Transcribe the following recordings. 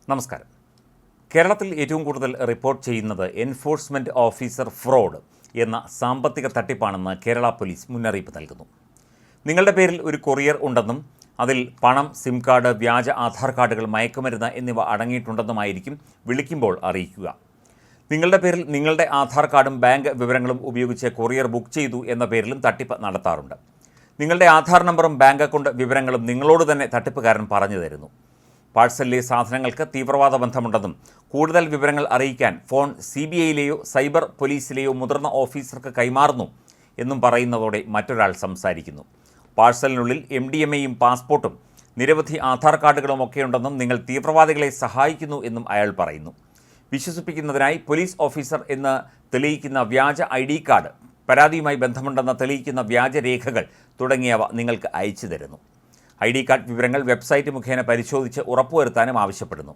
നമസ്കാരം. കേരളത്തിൽ ഏറ്റവും കൂടുതൽ റിപ്പോർട്ട് ചെയ്യുന്നത് എൻഫോഴ്സ്മെൻറ്റ് ഓഫീസർ ഫ്രോഡ് എന്ന സാമ്പത്തിക തട്ടിപ്പാണെന്ന് കേരള പോലീസ് മുന്നറിയിപ്പ് നൽകുന്നു. നിങ്ങളുടെ പേരിൽ ഒരു കൊറിയർ ഉണ്ടെന്നും അതിൽ പണം, സിം കാർഡ്, വ്യാജ ആധാർ കാർഡുകൾ, മയക്കുമരുന്ന് എന്നിവ അടങ്ങിയിട്ടുണ്ടെന്നുമായിരിക്കും വിളിക്കുമ്പോൾ അറിയിക്കുക. നിങ്ങളുടെ പേരിൽ നിങ്ങളുടെ ആധാർ കാർഡും ബാങ്ക് വിവരങ്ങളും ഉപയോഗിച്ച് കൊറിയർ ബുക്ക് ചെയ്തു എന്ന പേരിലും തട്ടിപ്പ് നടത്താറുണ്ട്. നിങ്ങളുടെ ആധാർ നമ്പറും ബാങ്ക് അക്കൗണ്ട് വിവരങ്ങളും നിങ്ങളോട് തന്നെ തട്ടിപ്പുകാരൻ പറഞ്ഞു തരുന്നു. പാഴ്സലിലെ സാധനങ്ങൾക്ക് തീവ്രവാദ ബന്ധമുണ്ടെന്നും കൂടുതൽ വിവരങ്ങൾ അറിയിക്കാൻ ഫോൺ CBIയിലെയോ സൈബർ പോലീസിലെയോ മുതിർന്ന ഓഫീസർക്ക് കൈമാറുന്നു എന്നും പറയുന്നതോടെ മറ്റൊരാൾ സംസാരിക്കുന്നു. പാഴ്സലിനുള്ളിൽ MDMAയും പാസ്പോർട്ടും നിരവധി ആധാർ കാർഡുകളും ഒക്കെയുണ്ടെന്നും നിങ്ങൾ തീവ്രവാദികളെ സഹായിക്കുന്നു എന്നും അയാൾ പറയുന്നു. വിശ്വസിപ്പിക്കുന്നതിനായി പോലീസ് ഓഫീസർ എന്ന് തെളിയിക്കുന്ന വ്യാജ ID കാർഡ്, പരാതിയുമായി ബന്ധമുണ്ടെന്ന് തെളിയിക്കുന്ന വ്യാജരേഖകൾ തുടങ്ങിയവ നിങ്ങൾക്ക് അയച്ചു തരുന്നു. ID കാർഡ് വിവരങ്ങൾ വെബ്സൈറ്റ് മുഖേന പരിശോധിച്ച് ഉറപ്പുവരുത്താനും ആവശ്യപ്പെടുന്നു.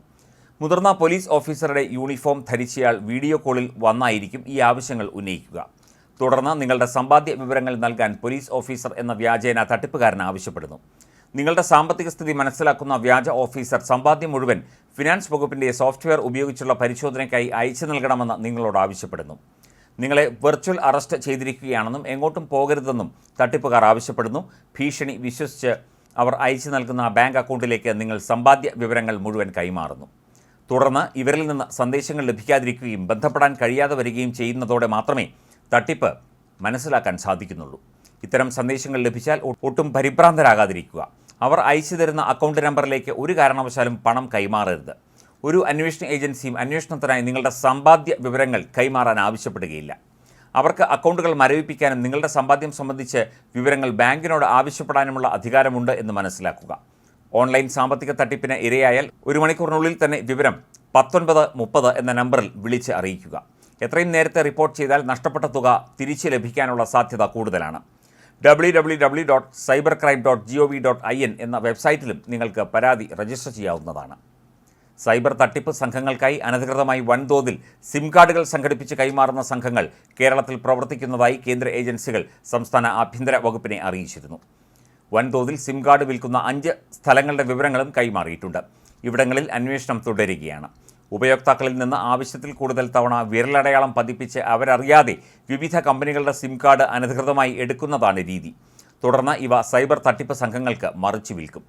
മുതിർന്ന പോലീസ് ഓഫീസറുടെ യൂണിഫോം ധരിച്ചയാൾ വീഡിയോ കോളിൽ വന്നായിരിക്കും ഈ ആവശ്യങ്ങൾ ഉന്നയിക്കുക. തുടർന്ന് നിങ്ങളുടെ സമ്പാദ്യ വിവരങ്ങൾ നൽകാൻ പോലീസ് ഓഫീസർ എന്ന വ്യാജേന തട്ടിപ്പുകാരൻ ആവശ്യപ്പെടുന്നു. നിങ്ങളുടെ സാമ്പത്തിക സ്ഥിതി മനസ്സിലാക്കുന്ന വ്യാജ ഓഫീസർ സമ്പാദ്യം മുഴുവൻ ഫിനാൻസ് വകുപ്പിൻ്റെ സോഫ്റ്റ്വെയർ ഉപയോഗിച്ചുള്ള പരിശോധനയ്ക്കായി അയച്ചു നൽകണമെന്ന് നിങ്ങളോട് ആവശ്യപ്പെടുന്നു. നിങ്ങളെ വെർച്വൽ അറസ്റ്റ് ചെയ്തിരിക്കുകയാണെന്നും എങ്ങോട്ടും പോകരുതെന്നും തട്ടിപ്പുകാർ ആവശ്യപ്പെടുന്നു. ഭീഷണി വിശ്വസിച്ച് അവർ അയച്ചു നൽകുന്ന ബാങ്ക് അക്കൗണ്ടിലേക്ക് നിങ്ങൾ സമ്പാദ്യ വിവരങ്ങൾ മുഴുവൻ കൈമാറുന്നു. തുടർന്ന് ഇവരിൽ നിന്ന് സന്ദേശങ്ങൾ ലഭിക്കാതിരിക്കുകയും ബന്ധപ്പെടാൻ കഴിയാതെ വരികയും ചെയ്യുന്നതോടെ മാത്രമേ തട്ടിപ്പ് മനസ്സിലാക്കാൻ സാധിക്കുന്നുള്ളൂ. ഇത്തരം സന്ദേശങ്ങൾ ലഭിച്ചാൽ ഒട്ടും പരിഭ്രാന്തരാകാതിരിക്കുക. അവർ അയച്ചു തരുന്ന അക്കൗണ്ട് നമ്പറിലേക്ക് ഒരു കാരണവശാലും പണം കൈമാറരുത്. ഒരു അന്വേഷണ ഏജൻസിയും അന്വേഷണത്തിനായി നിങ്ങളുടെ സമ്പാദ്യ വിവരങ്ങൾ കൈമാറാൻ ആവശ്യപ്പെടുകയില്ല. അവർക്ക് അക്കൗണ്ടുകൾ മരവിപ്പിക്കാനും നിങ്ങളുടെ സമ്പാദ്യം സംബന്ധിച്ച് വിവരങ്ങൾ ബാങ്കിനോട് ആവശ്യപ്പെടാനുമുള്ള അധികാരമുണ്ട് എന്ന് മനസ്സിലാക്കുക. ഓൺലൈൻ സാമ്പത്തിക തട്ടിപ്പിന് ഇരയായാൽ 1 മണിക്കൂറിനുള്ളിൽ തന്നെ വിവരം 1930 എന്ന നമ്പറിൽ വിളിച്ച് അറിയിക്കുക. എത്രയും നേരത്തെ റിപ്പോർട്ട് ചെയ്താൽ നഷ്ടപ്പെട്ട തുക തിരിച്ച് ലഭിക്കാനുള്ള സാധ്യത കൂടുതലാണ്. www.cybercrime.gov.in എന്ന വെബ്സൈറ്റിലും നിങ്ങൾക്ക് പരാതി രജിസ്റ്റർ ചെയ്യാവുന്നതാണ്. സൈബർ തട്ടിപ്പ് സംഘങ്ങൾക്കായി അനധികൃതമായി വൻതോതിൽ സിം കാർഡുകൾ സംഘടിപ്പിച്ച് കൈമാറുന്ന സംഘങ്ങൾ കേരളത്തിൽ പ്രവർത്തിക്കുന്നതായി കേന്ദ്ര ഏജൻസികൾ സംസ്ഥാന ആഭ്യന്തര വകുപ്പിനെ അറിയിച്ചിരുന്നു. വൻതോതിൽ സിം കാർഡ് വിൽക്കുന്ന 5 സ്ഥലങ്ങളുടെ വിവരങ്ങളും കൈമാറിയിട്ടുണ്ട്. ഇവിടങ്ങളിൽ അന്വേഷണം തുടരുകയാണ്. ഉപയോക്താക്കളിൽ നിന്ന് ആവശ്യത്തിൽ കൂടുതൽ തവണ വിരലടയാളം പതിപ്പിച്ച് അവരറിയാതെ വിവിധ കമ്പനികളുടെ സിം കാർഡ് അനധികൃതമായി എടുക്കുന്നതാണ് രീതി. തുടർന്ന് ഇവ സൈബർ തട്ടിപ്പ് സംഘങ്ങൾക്ക് മറിച്ചു വിൽക്കും.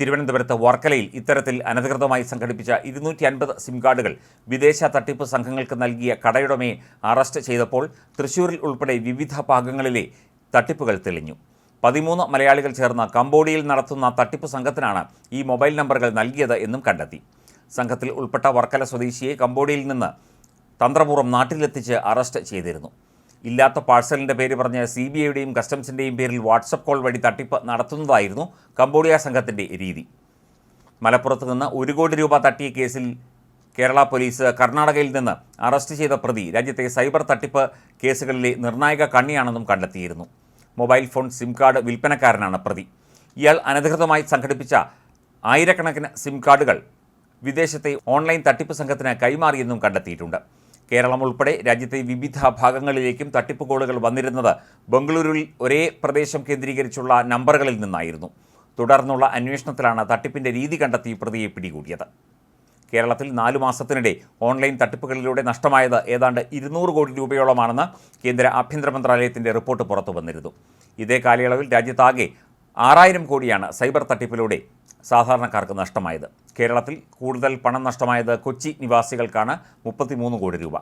തിരുവനന്തപുരത്ത് വർക്കലയിൽ ഇത്തരത്തിൽ അനധികൃതമായി സംഘടിപ്പിച്ച 250 സിം കാർഡുകൾ വിദേശ തട്ടിപ്പ് സംഘങ്ങൾക്ക് നൽകിയ കടയുടമയെ അറസ്റ്റ് ചെയ്തപ്പോൾ തൃശ്ശൂരിൽ ഉൾപ്പെടെ വിവിധ ഭാഗങ്ങളിലെ തട്ടിപ്പുകൾ തെളിഞ്ഞു. 13 മലയാളികൾ ചേർന്ന് കംബോഡിയയിൽ നടത്തുന്ന തട്ടിപ്പ് സംഘത്തിനാണ് ഈ മൊബൈൽ നമ്പറുകൾ നൽകിയത് എന്നും കണ്ടെത്തി. സംഘത്തിൽ ഉൾപ്പെട്ട വർക്കല സ്വദേശിയെ കംബോഡിയയിൽ നിന്ന് തന്ത്രപൂർവ്വം നാട്ടിലെത്തിച്ച് അറസ്റ്റ് ചെയ്തിരുന്നു. ഇല്ലാത്ത പാഴ്സലിൻ്റെ പേര് പറഞ്ഞ് CBIയുടെയും കസ്റ്റംസിൻ്റെയും പേരിൽ വാട്സപ്പ് കോൾ വഴി തട്ടിപ്പ് നടത്തുന്നതായിരുന്നു കംബോഡിയ സംഘത്തിൻ്റെ രീതി. മലപ്പുറത്ത് നിന്ന് 1 കോടി രൂപ തട്ടിയ കേസിൽ കേരള പോലീസ് കർണാടകയിൽ നിന്ന് അറസ്റ്റ് ചെയ്ത പ്രതി രാജ്യത്തെ സൈബർ തട്ടിപ്പ് കേസുകളിലെ നിർണായക കണ്ണിയാണെന്നും കണ്ടെത്തിയിരുന്നു. മൊബൈൽ ഫോൺ സിം കാർഡ് വിൽപ്പനക്കാരനാണ് പ്രതി. ഇയാൾ അനധികൃതമായി സംഘടിപ്പിച്ച ആയിരക്കണക്കിന് സിം കാർഡുകൾ വിദേശത്തെ ഓൺലൈൻ തട്ടിപ്പ് സംഘത്തിന് കൈമാറിയെന്നും കണ്ടെത്തിയിട്ടുണ്ട്. കേരളം ഉൾപ്പെടെ രാജ്യത്തെ വിവിധ ഭാഗങ്ങളിലേക്കും തട്ടിപ്പ് കോളുകൾ വന്നിരുന്നത് ബംഗളൂരുവിൽ ഒരേ പ്രദേശം കേന്ദ്രീകരിച്ചുള്ള നമ്പറുകളിൽ നിന്നായിരുന്നു. തുടർന്നുള്ള അന്വേഷണത്തിലാണ് തട്ടിപ്പിൻ്റെ രീതി കണ്ടെത്തി പ്രതിയെ പിടികൂടിയത്. കേരളത്തിൽ 4 മാസത്തിനിടെ ഓൺലൈൻ തട്ടിപ്പുകളിലൂടെ നഷ്ടമായത് ഏതാണ്ട് 200 കോടി രൂപയോളമാണെന്ന് കേന്ദ്ര ആഭ്യന്തര മന്ത്രാലയത്തിൻ്റെ റിപ്പോർട്ട് പുറത്തു വന്നിരുന്നു. ഇതേ കാലയളവിൽ രാജ്യത്താകെ 6000 കോടിയാണ് സൈബർ തട്ടിപ്പിലൂടെ സാധാരണക്കാർക്ക് നഷ്ടമായത്. കേരളത്തിൽ കൂടുതൽ പണം നഷ്ടമായത് കൊച്ചി നിവാസികൾക്കാണ് 33 കോടി രൂപ.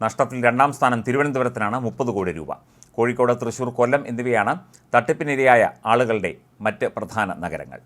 നഷ്ടത്തിൽ 2ാം സ്ഥാനം തിരുവനന്തപുരത്തിനാണ് 30 കോടി രൂപ. കോഴിക്കോട്, തൃശ്ശൂർ, കൊല്ലം എന്നിവയാണ് തട്ടിപ്പിനിരയായ ആളുകളുടെ മറ്റ് പ്രധാന നഗരങ്ങൾ.